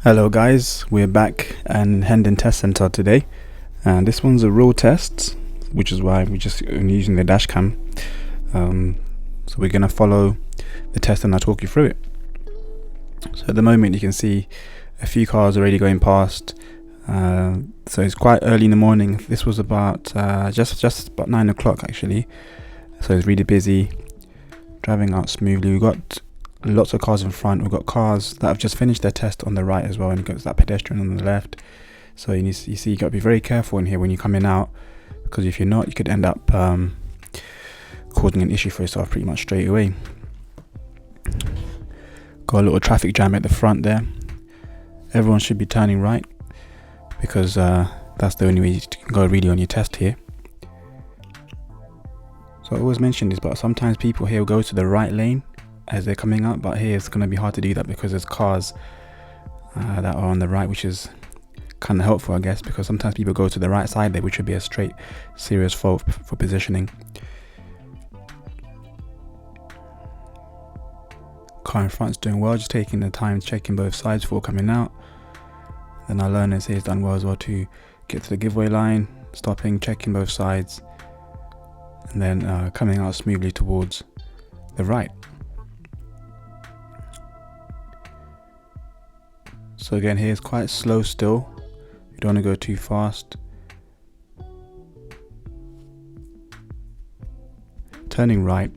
Hello guys, we're back in Hendon test center today, and this one's a real test, which is why we're just only using the dash cam. So we're gonna follow the test and I'll talk you through it. So at the moment you can see a few cars already going past. So it's quite early in the morning. This was about just about 9 o'clock actually. So it's really busy, driving out smoothly. We've got lots of cars in front. We've got cars that have just finished their test on the right as well, and you've got that pedestrian on the left. So you see, you got to be very careful in here when you're coming out, because if you're not, you could end up causing an issue for yourself pretty much straight away. Got a little traffic jam at the front there. Everyone should be turning right, because that's the only way you can go really on your test here. So I always mention this, but sometimes people here will go to the right lane as they're coming up, but here it's going to be hard to do that because there's cars that are on the right, which is kind of helpful, I guess, because sometimes people go to the right side there, which would be a straight serious fault for positioning. Car in front's doing well, just taking the time, checking both sides before coming out. Then our learners here has done well as well to get to the giveaway line, stopping, checking both sides, and then coming out smoothly towards the right. So again, here it's quite slow still. You don't want to go too fast. Turning right.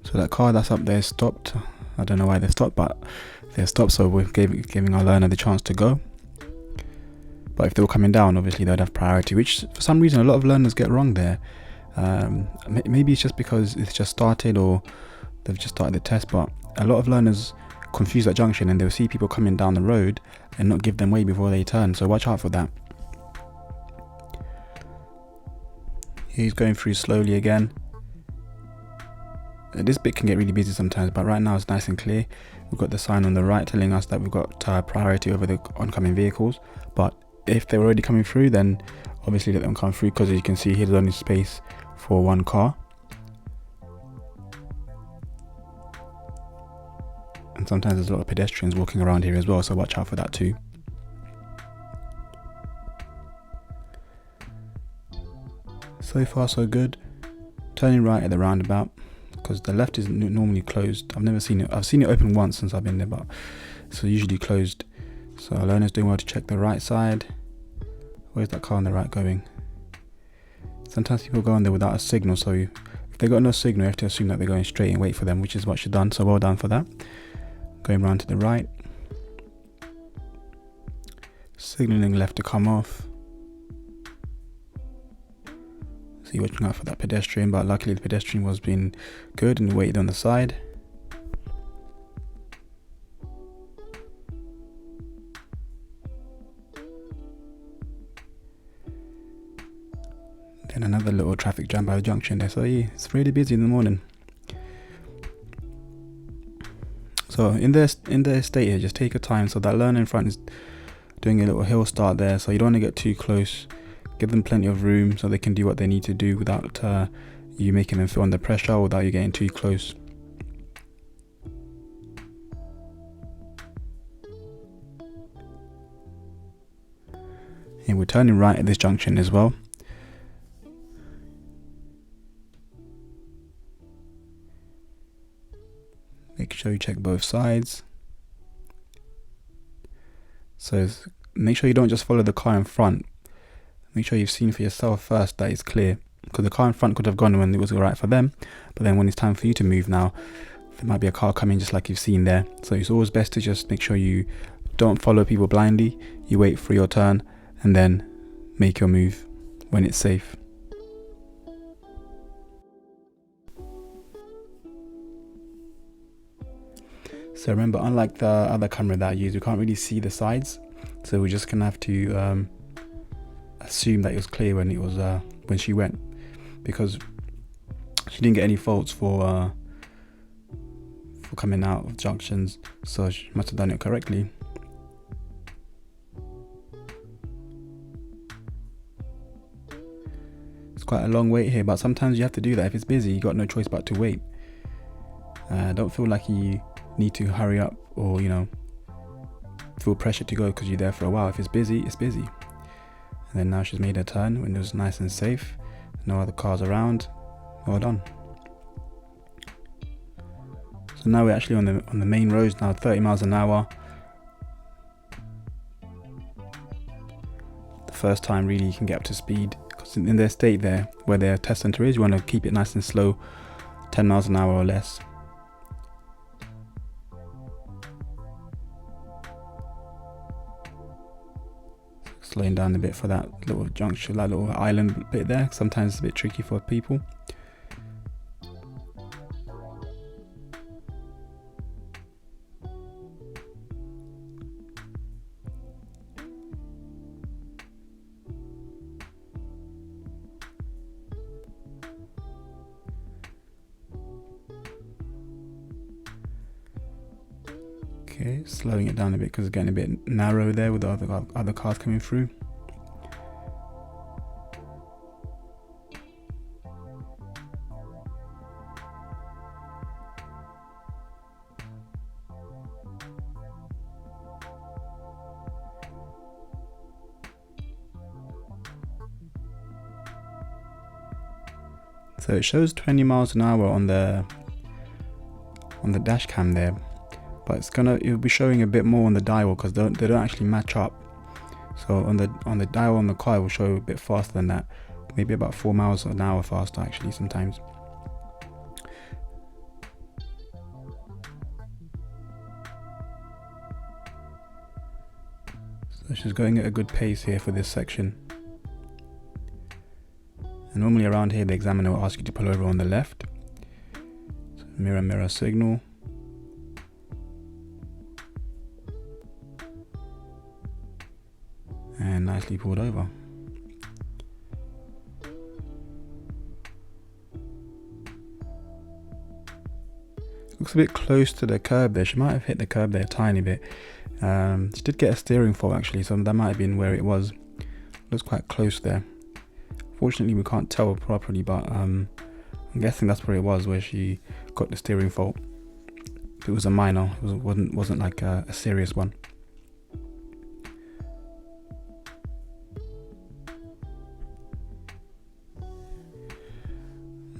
So that car that's up there stopped. I don't know why they stopped, but they stopped, so we're giving our learner the chance to go. But if they were coming down, obviously they'd have priority, which for some reason a lot of learners get wrong there. Maybe it's just because it's just started, or they've just started the test, but a lot of learners confuse that junction and they'll see people coming down the road and not give them way before they turn, so watch out for that. He's going through slowly again. This bit can get really busy sometimes, but right now it's nice and clear. We've got the sign on the right telling us that we've got priority over the oncoming vehicles, but if they're already coming through, then obviously let them come through, because as you can see here, there's only space for one car. And sometimes there's a lot of pedestrians walking around here as well, so watch out for that too. So far so good. Turning right at the roundabout, because the left is normally closed. I've seen it open once since I've been there, but it's usually closed. So our learner's doing well to check the right side. Where's that car on the right going? Sometimes people go on there without a signal, so if they got no signal, you have to assume that they're going straight and wait for them, which is what she's done, so well done for that. Going round to the right, signalling left to come off. So you're watching out for that pedestrian, but luckily the pedestrian was being good and waited on the side. Then another little traffic jam by the junction there, so yeah, it's really busy in the morning. So in the estate here, just take your time. So that learner in front is doing a little hill start there, so you don't want to get too close. Give them plenty of room so they can do what they need to do without you making them feel under pressure, or without you getting too close. And we're turning right at this junction as well. Make sure you check both sides. So make sure you don't just follow the car in front. Make sure you've seen for yourself first that it's clear, because the car in front could have gone when it was alright for them, but then when it's time for you to move now, there might be a car coming just like you've seen there. So it's always best to just make sure you don't follow people blindly. You wait for your turn and then make your move when it's safe. So remember, unlike the other camera that I use, we can't really see the sides, so we're just gonna have to assume that it was clear when it was when she went, because she didn't get any faults for coming out of junctions, so she must have done it correctly. It's quite a long wait here, but sometimes you have to do that. If it's busy, you got no choice but to wait. Don't feel like you need to hurry up or, you know, feel pressure to go because you're there for a while. If it's busy, it's busy. And then now she's made her turn when it was nice and safe, no other cars around. Well done. So now we're actually on the main roads now, 30 miles an hour. The first time really you can get up to speed, because in their state there, where their test center is, you want to keep it nice and slow, 10 miles an hour or less. Slowing down a bit for that little junction, that little island bit there. Sometimes it's a bit tricky for people. Okay, slowing it down a bit because it's getting a bit narrow there with the other cars coming through. So it shows 20 miles an hour on the dash cam there, but it'll be showing a bit more on the dial because they don't actually match up. So on the dial on the car it will show a bit faster than that, maybe about 4 miles an hour faster actually sometimes. So she's going at a good pace here for this section. And normally around here the examiner will ask you to pull over on the left. So mirror signal. And nicely pulled over. Looks a bit close to the curb there. She might have hit the curb there a tiny bit. She did get a steering fault actually, so that might have been where it was. Looks quite close there. Fortunately we can't tell properly, but I'm guessing that's where it was, where she got the steering fault. If it was a minor, it wasn't like a serious one.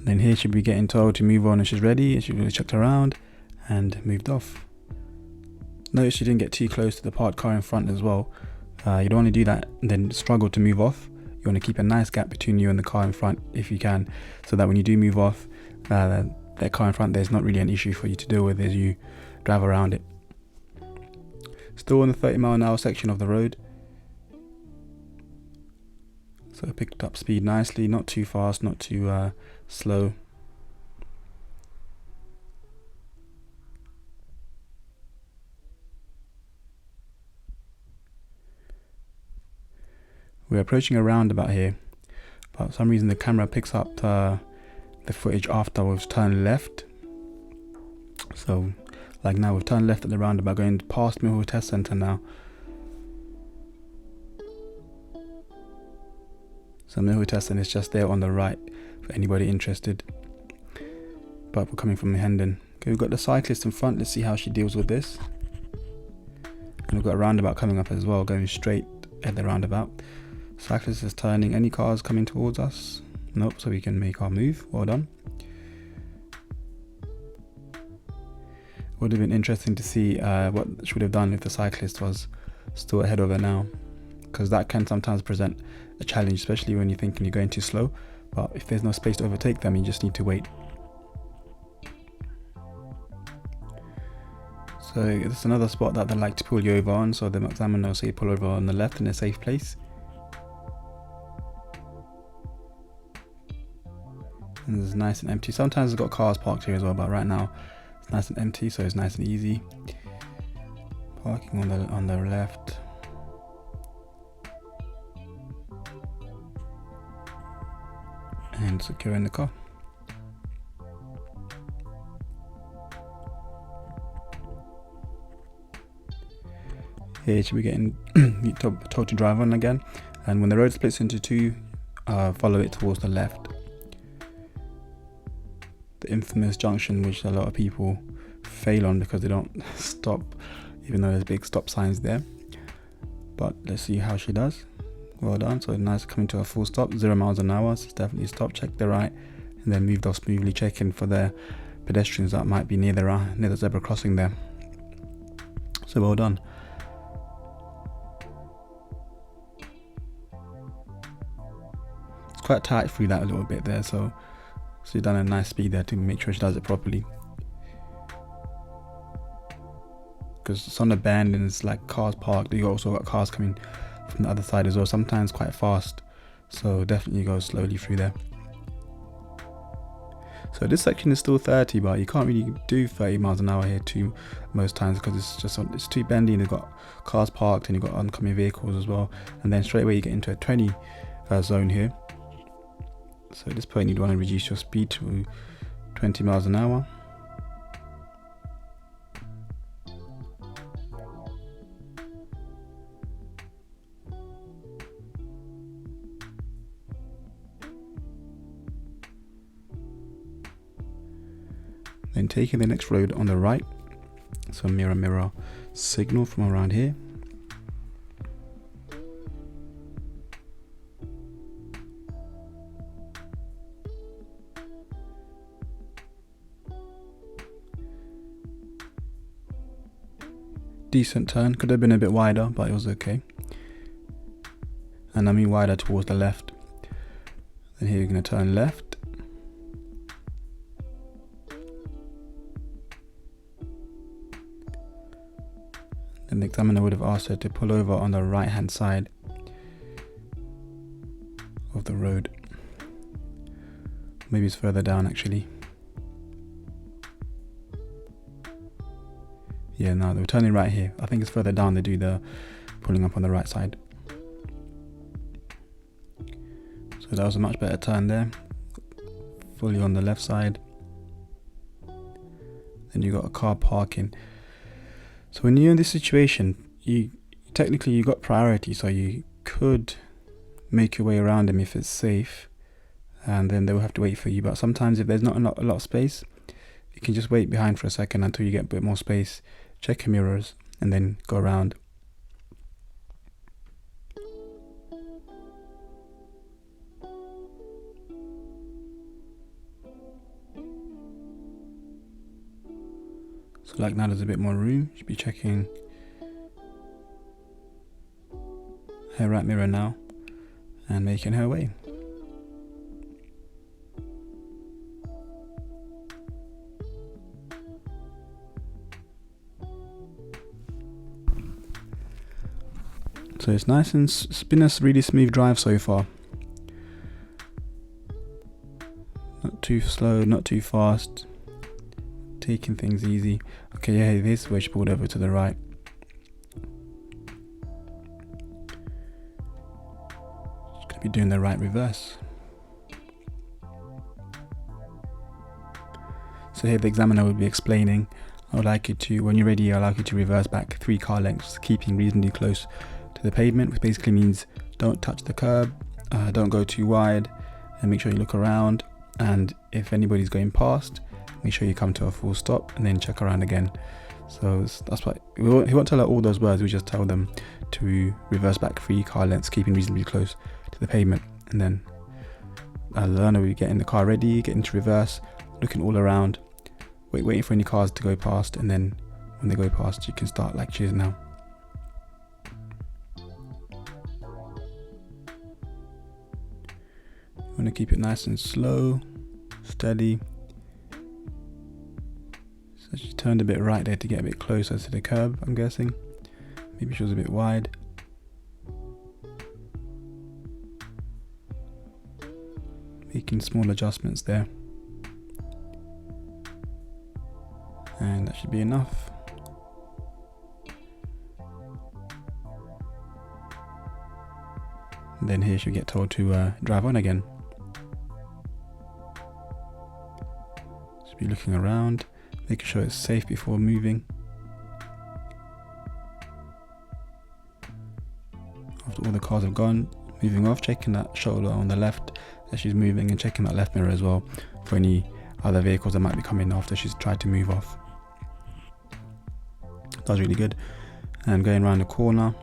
Then here she'll be getting told to move on and she's ready, and she really checked around and moved off. Notice she didn't get too close to the parked car in front as well. You don't want to do that and then struggle to move off. You want to keep a nice gap between you and the car in front if you can, so that when you do move off, that car in front, there's not really an issue for you to deal with as you drive around it. Still on the 30 mile an hour section of the road. So I picked up speed nicely, not too fast, not too slow. We're approaching a roundabout here, but for some reason the camera picks up the footage after we've turned left. So like now we've turned left at the roundabout, going past Mill Hill Test Centre now. So Mill Hill Test Centre is just there on the right for anybody interested. But we're coming from Hendon. Okay, we've got the cyclist in front. Let's see how she deals with this. And we've got a roundabout coming up as well, going straight at the roundabout. Cyclist is turning. Any cars coming towards us? Nope, so we can make our move. Well done. Would have been interesting to see what she would have done if the cyclist was still ahead of her now, because that can sometimes present a challenge, especially when you're thinking you're going too slow. But if there's no space to overtake them, you just need to wait. So this is another spot that they like to pull you over on, so the examiner will say pull over on the left in a safe place. And it's nice and empty. Sometimes it's got cars parked here as well, but right now it's nice and empty, so it's nice and easy. Parking on the left. And securing the car. Here you should be getting told to drive on again, and when the road splits into two, follow it towards the left. The infamous junction which a lot of people fail on because they don't stop, even though there's big stop signs there. But let's see how she does. Well done. So nice coming to a full stop, 0 miles an hour. So it's definitely stopped, checked the right, and then moved off smoothly, checking for the pedestrians that might be near the zebra crossing there. So well done. It's quite tight through that a little bit there, so you've done a nice speed there to make sure she does it properly. Because it's on the bend and it's like cars parked. You also got cars coming from the other side as well, sometimes quite fast, so definitely go slowly through there. So this section is still 30, but you can't really do 30 miles an hour here most times because it's too bendy and you've got cars parked and you've got oncoming vehicles as well, and then straight away you get into a 20 zone here. So at this point you'd want to reduce your speed to 20 miles an hour. Then taking the next road on the right, so mirror signal from around here. Decent turn, could have been a bit wider, but it was okay. And I mean wider towards the left. Then here you're going to turn left. Then the examiner would have asked her to pull over on the right hand side of the road. Maybe it's further down actually. Yeah, no, they were turning right here. I think it's further down they do the pulling up on the right side. So that was a much better turn there. Fully on the left side. Then you got a car parking. So when you're in this situation, you got priority, so you could make your way around them if it's safe, and then they will have to wait for you. But sometimes if there's not a lot of space, you can just wait behind for a second until you get a bit more space, check your mirrors, and then go around. So like now there's a bit more room, should be checking her right mirror now and making her way. So it's nice and it's been a really smooth drive so far. Not too slow, not too fast. Taking things easy. Okay, yeah, this where she pulled over to the right. She's gonna be doing the right reverse. So here the examiner will be explaining, I would like you to, when you're ready, I'd like you to reverse back 3 car lengths, keeping reasonably close to the pavement, which basically means don't touch the curb, don't go too wide, and make sure you look around, and if anybody's going past, make sure you come to a full stop and then check around again. So that's why he won't tell her all those words, we just tell them to reverse back 3 car lengths, keeping reasonably close to the pavement. And then the learner will get in the car ready, get into reverse, looking all around, waiting for any cars to go past, and then when they go past you can start like she is now. You want to keep it nice and slow, steady. So she turned a bit right there to get a bit closer to the curb, I'm guessing. Maybe she was a bit wide. Making small adjustments there. And that should be enough. And then here she'll get told to drive on again. Just be looking around, making sure it's safe before moving. After all the cars have gone, moving off, checking that shoulder on the left as she's moving, and checking that left mirror as well for any other vehicles that might be coming after she's tried to move off. That was really good. And going around the corner,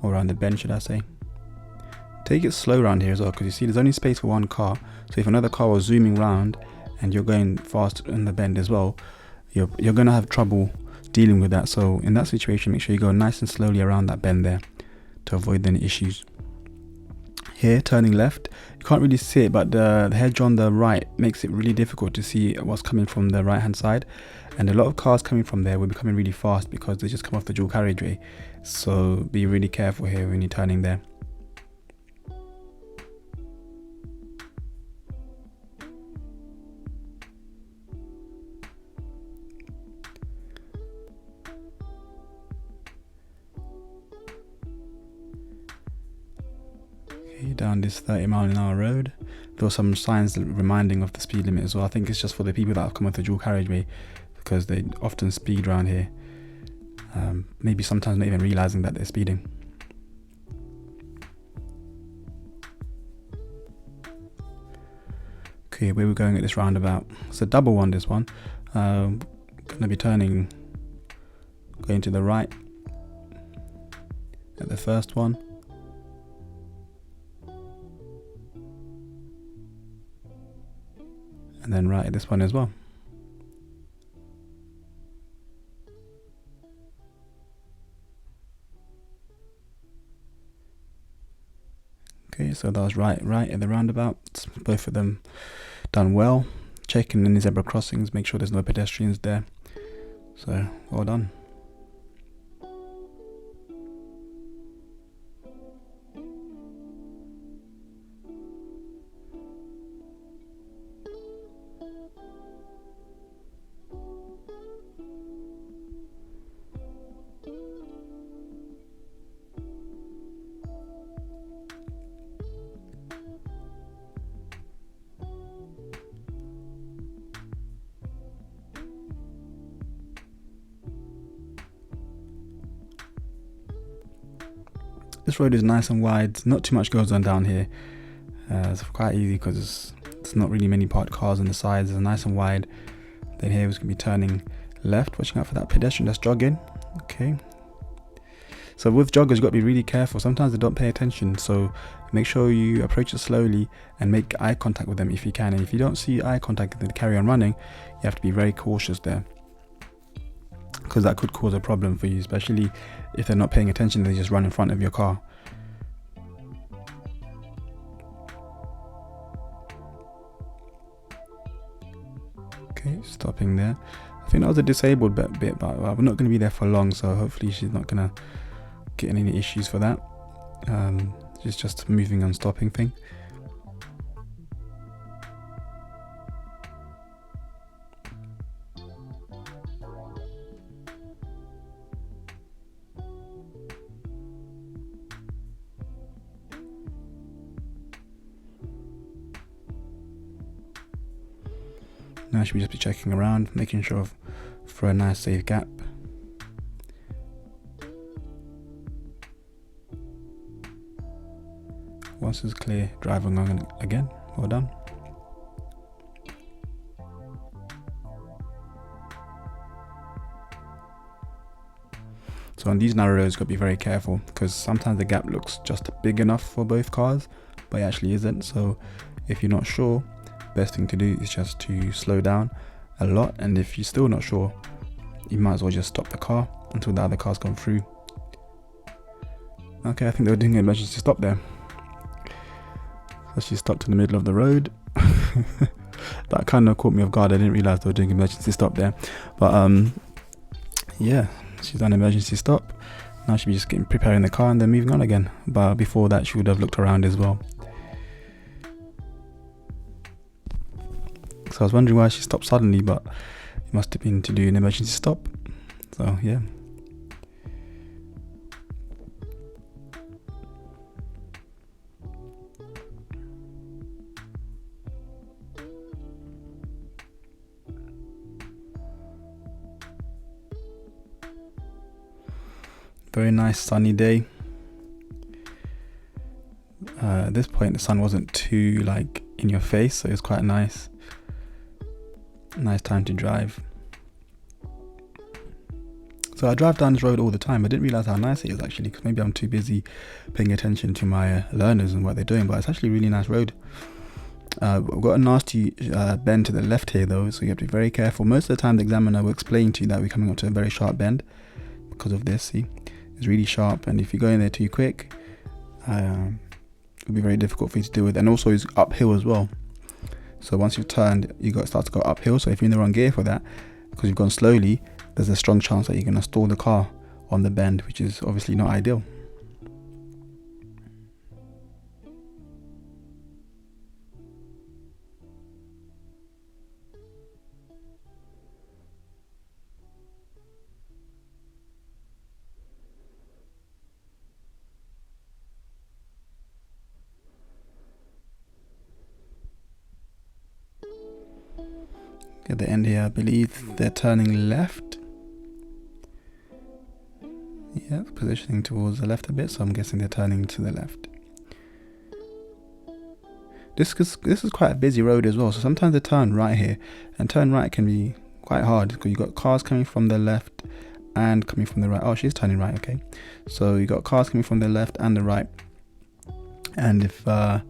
or around the bend should I say. Take it slow around here as well, because you see there's only space for one car. So if another car was zooming round and you're going fast in the bend as well, you're going to have trouble dealing with that. So in that situation, make sure you go nice and slowly around that bend there to avoid any issues. Here, turning left, you can't really see it, but the hedge on the right makes it really difficult to see what's coming from the right hand side, and a lot of cars coming from there will be coming really fast because they just come off the dual carriageway. So be really careful here when you're turning there. Down this 30-mile-an-hour road, there were some signs reminding of the speed limit as well. I think it's just for the people that have come off the dual carriageway, because they often speed around here, maybe sometimes not even realizing that they're speeding. Okay, where we're going at this roundabout, it's a double one, this one. Gonna be turning, going to the right at the first one, and then right at this one as well. Okay, so that was right at the roundabout. Both of them done well. Checking in the zebra crossings, make sure there's no pedestrians there. So well done. This road is nice and wide, not too much goes on down here. It's quite easy because there's not really many parked cars on the sides. It's nice and wide. Then here we're going to be turning left, watching out for that pedestrian that's jogging. Okay. So with joggers, you've got to be really careful. Sometimes they don't pay attention, so make sure you approach it slowly and make eye contact with them if you can. And if you don't see eye contact and then carry on running, you have to be very cautious there, because that could cause a problem for you, especially if they're not paying attention. They just run in front of your car. Okay, stopping there. I think that was a disabled bit, but we're not going to be there for long, so hopefully she's not going to get any issues for that. It's just moving and stopping thing. Now should we just be checking around, making sure for a nice safe gap. Once it's clear, driving on again. Well done. So on these narrow roads, you've got to be very careful, because sometimes the gap looks just big enough for both cars, but it actually isn't. So if you're not sure, best thing to do is just to slow down a lot, and if you're still not sure, you might as well just stop the car until the other car's gone through. Okay, I think they were doing an emergency stop there. So she stopped in the middle of the road. That kind of caught me off guard. I didn't realize they were doing an emergency stop there, but yeah, she's done an emergency stop. Now she'll be just preparing the car and then moving on again, but before that she would have looked around as well. So I was wondering why she stopped suddenly, but it must have been to do an emergency stop. So yeah. Very nice sunny day. At this point the sun wasn't too like in your face, so it was quite nice. Nice time to drive. So I drive down this road all the time. I didn't realize how nice it is actually, because maybe I'm too busy paying attention to my learners and what they're doing, but it's actually a really nice road. We've got a nasty bend to the left here though, so you have to be very careful. Most of the time the examiner will explain to you that we're coming up to a very sharp bend because of this. See, it's really sharp, and if you go in there too quick, it'll be very difficult for you to deal with. And also it's uphill as well, so once you've turned, you got to start to go uphill. So if you're in the wrong gear for that, because you've gone slowly, there's a strong chance that you're going to stall the car on the bend, which is obviously not ideal. At the end here, I believe they're turning left. Yeah, positioning towards the left a bit, so I'm guessing they're turning to the left. This is quite a busy road as well, so sometimes they turn right here, and turn right can be quite hard because you've got cars coming from the left and coming from the right. Oh, she's turning right, okay. So you got cars coming from the left and the right, and if you're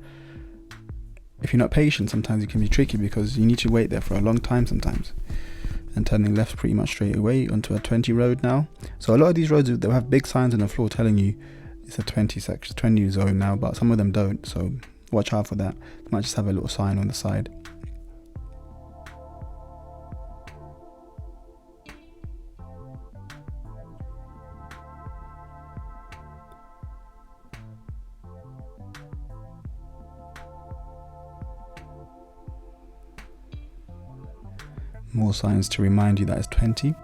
not patient, sometimes it can be tricky because you need to wait there for a long time sometimes. And turning left pretty much straight away onto a 20 road now. So a lot of these roads, they'll have big signs on the floor telling you it's a 20 section, 20 zone now, but some of them don't, so watch out for that. They might just have a little sign on the side. More signs to remind you that it's 20.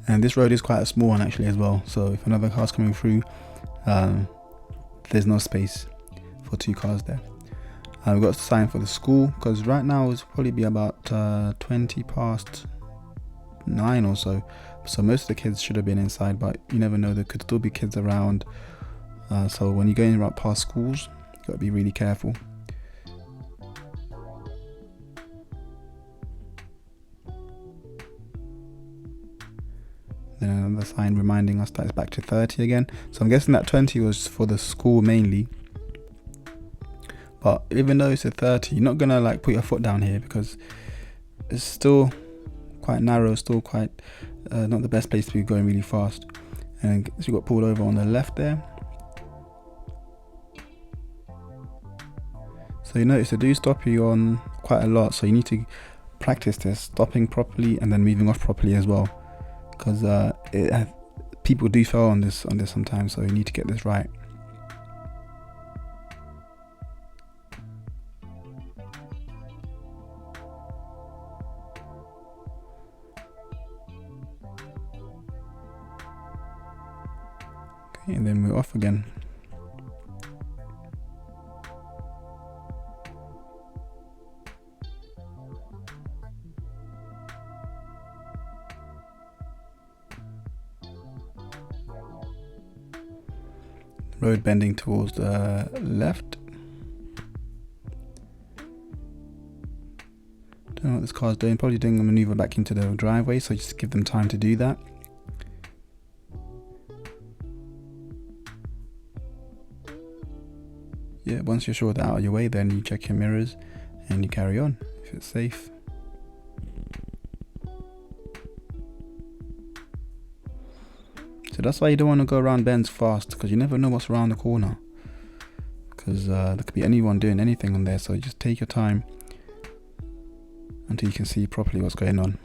And this road is quite a small one actually as well, so if another car's coming through, there's no space for two cars there. We've got a sign for the school, because right now it's probably be about 20 past 9 or so, so most of the kids should have been inside, but you never know, there could still be kids around. So when you're going right past schools, you've got to be really careful. Then another sign reminding us that it's back to 30 again. So I'm guessing that 20 was for the school mainly. But even though it's a 30, you're not gonna like put your foot down here because it's still quite narrow, still quite not the best place to be going really fast. And so you got pulled over on the left there. So you notice they do stop you on quite a lot, so you need to practice this, stopping properly and then moving off properly as well. Because people do fail on this sometimes, so you need to get this right. Okay, and then we're off again. Road bending towards the left. Don't know what this car's doing, probably doing a maneuver back into the driveway, so just give them time to do that. Yeah, once you're sure they're out of your way, then you check your mirrors and you carry on if it's safe. So that's why you don't want to go around bends fast, because you never know what's around the corner, because there could be anyone doing anything on there. So just take your time until you can see properly what's going on.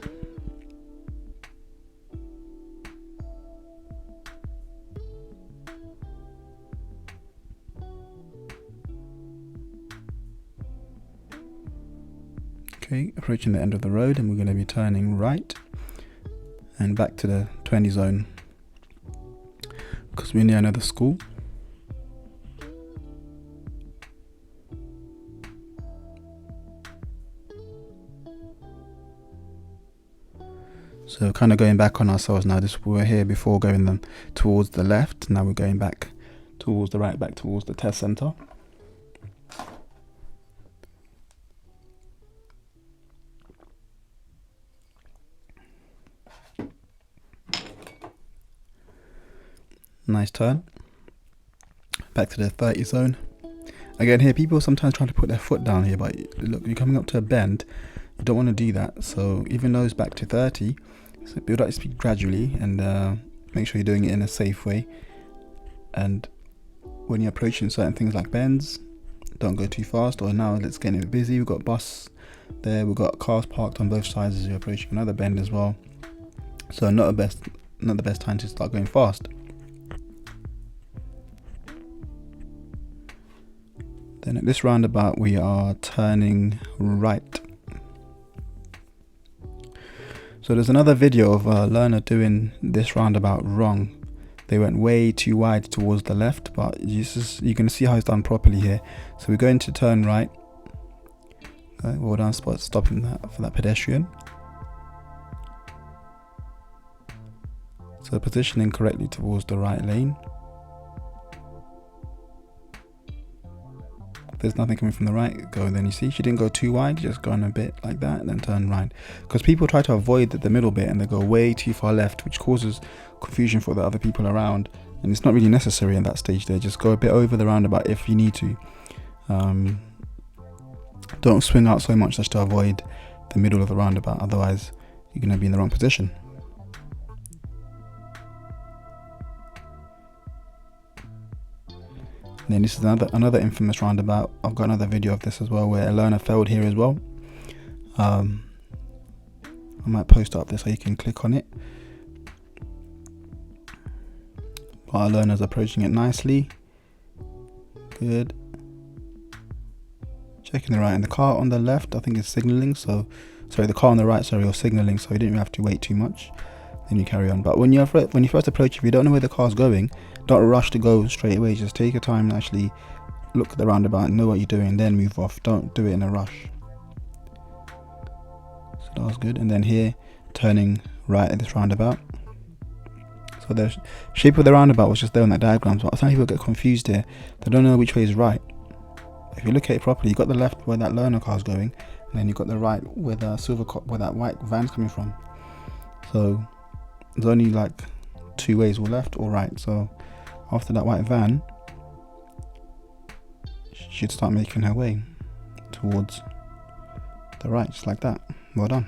Okay, approaching the end of the road, and we're going to be turning right and back to the 20 zone because we're near another school. So kind of going back on ourselves now. We were here before going them towards the left. Now we're going back towards the right, back towards the test center. Nice turn. Back to the 30 zone. Again, here people sometimes try to put their foot down here, but look, you're coming up to a bend. You don't want to do that. So even though it's back to 30, so build up speed gradually and make sure you're doing it in a safe way. And when you're approaching certain things like bends, don't go too fast. Or now let's get a bit busy. We've got bus there. We've got cars parked on both sides as you're approaching another bend as well. So not the best time to start going fast. Then at this roundabout we are turning right. So there's another video of a learner doing this roundabout wrong. They went way too wide towards the left, but you can see how it's done properly here. So we're going to turn right. Well done, stopping that for that pedestrian. So positioning correctly towards the right lane. There's nothing coming from the right, go. Then you see she didn't go too wide, just going a bit like that and then turn right, because people try to avoid the middle bit and they go way too far left, which causes confusion for the other people around, and it's not really necessary at that stage there. Just go a bit over the roundabout if you need to. Don't swing out so much as to avoid the middle of the roundabout, otherwise you're going to be in the wrong position. Then this is another infamous roundabout. I've got another video of this as well where a learner failed here as well. I might post up this so you can click on it. But our learner's approaching it nicely. Good. Checking the right, and the car on the left I think is signaling, so sorry, the car on the right, sorry, or signaling, so you didn't have to wait too much. Then you carry on. But when you first approach, if you don't know where the car's going, don't rush to go straight away. Just take your time and actually look at the roundabout and know what you're doing, then move off. Don't do it in a rush. So that was good. And then here, turning right at this roundabout. So the shape of the roundabout was just there on that diagram, but some people get confused here. They don't know which way is right. If you look at it properly, you got the left where that learner car's going, and then you got the right where the where that white van's coming from. So there's only like two ways, or left or right. So after that white van, she should start making her way towards the right, just like that. Well done.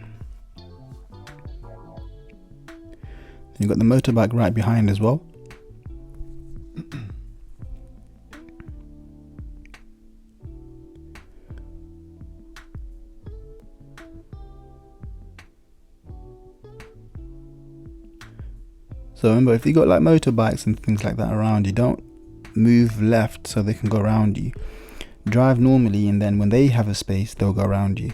Then you've got the motorbike right behind as well. So remember, if you got like motorbikes and things like that around you, don't move left so they can go around you. Drive normally, and then when they have a space, they'll go around you.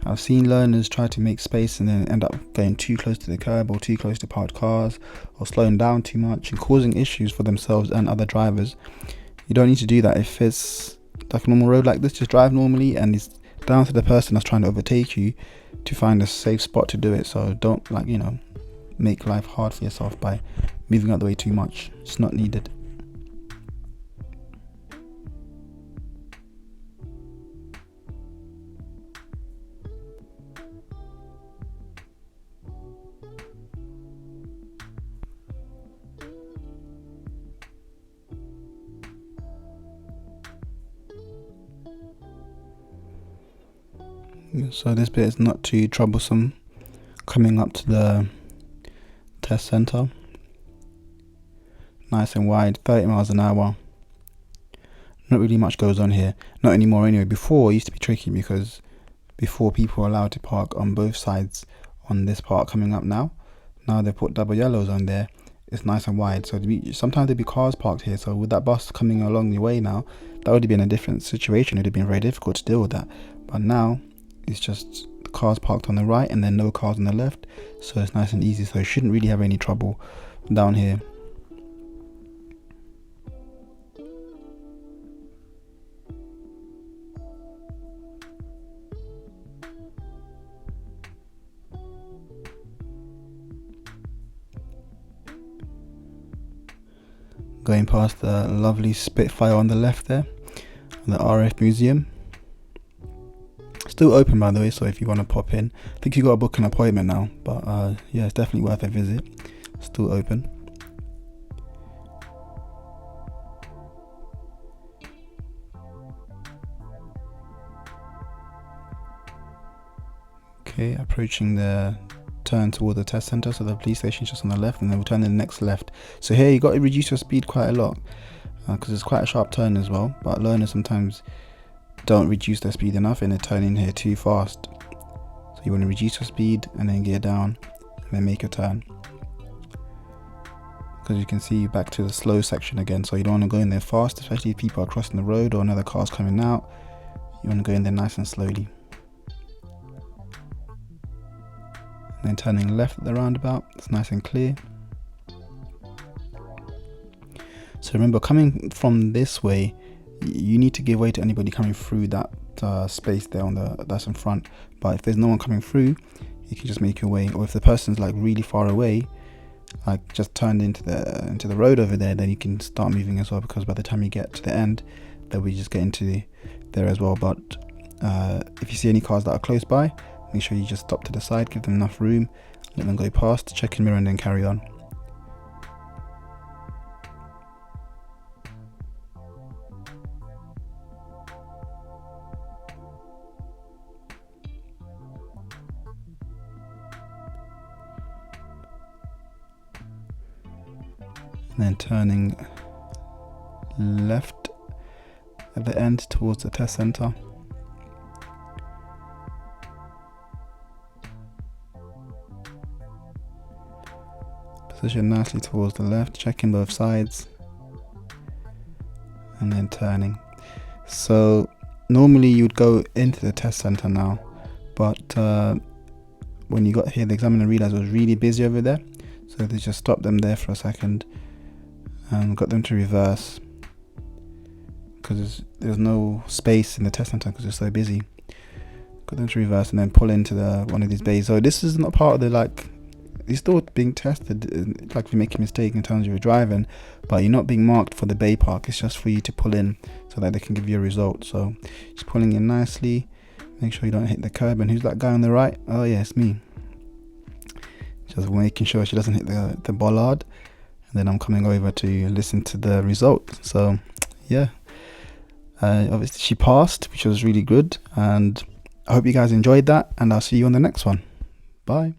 I've seen learners try to make space and then end up going too close to the curb or too close to parked cars, or slowing down too much and causing issues for themselves and other drivers. You don't need to do that. If it's like a normal road like this, just drive normally, and it's down to the person that's trying to overtake you to find a safe spot to do it. So don't, like, you know, make life hard for yourself by moving out the way too much. It's not needed. So this bit is not too troublesome. Coming up to the test center, nice and wide, 30 miles an hour. Not really much goes on here, not anymore anyway. Before it used to be tricky, because before people were allowed to park on both sides on this part coming up now they put double yellows on there. It's nice and wide, so sometimes there'd be cars parked here. So with that bus coming along the way now, that would have been a different situation. It would have been very difficult to deal with that. But now it's just the cars parked on the right and then no cars on the left, so it's nice and easy. So you shouldn't really have any trouble down here. Going past the lovely Spitfire on the left there, and the RF Museum. Still open, by the way, so if you want to pop in, I think you got to book an appointment now, but yeah, it's definitely worth a visit. Still open. Okay, approaching the turn toward the test center, so the police station is just on the left, and then we'll turn in the next left. So here you got to reduce your speed quite a lot because it's quite a sharp turn as well, but learners sometimes don't reduce their speed enough and they turn in here too fast. So you want to reduce your speed and then gear down and then make a turn, because you can see you're back to the slow section again. So you don't want to go in there fast, especially if people are crossing the road or another car's coming out. You want to go in there nice and slowly. And then turning left at the roundabout, it's nice and clear. So remember, coming from this way, you need to give way to anybody coming through that space there that's in front. But if there's no one coming through, you can just make your way. Or if the person's like really far away, like just turned into the road over there, then you can start moving as well, because by the time you get to the end, then we just get into there as well. But if you see any cars that are close by, make sure you just stop to the side, give them enough room, let them go past, check your mirror, and then carry on. And then turning left at the end towards the test center. Position nicely towards the left, checking both sides, and then turning. So normally you'd go into the test center now, but when you got here, the examiner realized it was really busy over there, so they just stopped them there for a second and got them to reverse, because there's no space in the test center because it's so busy. Got them to reverse and then pull into one of these bays. So this is not part of the, like, you're still being tested, like if you make a mistake in terms of your driving, but you're not being marked for the bay park. It's just for you to pull in so that they can give you a result. So just pulling in nicely, make sure you don't hit the curb. And who's that guy on the right? Oh yeah, it's me. Just making sure she doesn't hit the bollard. And then I'm coming over to listen to the result. So yeah, obviously she passed, which was really good, and I hope you guys enjoyed that, and I'll see you on the next one. Bye.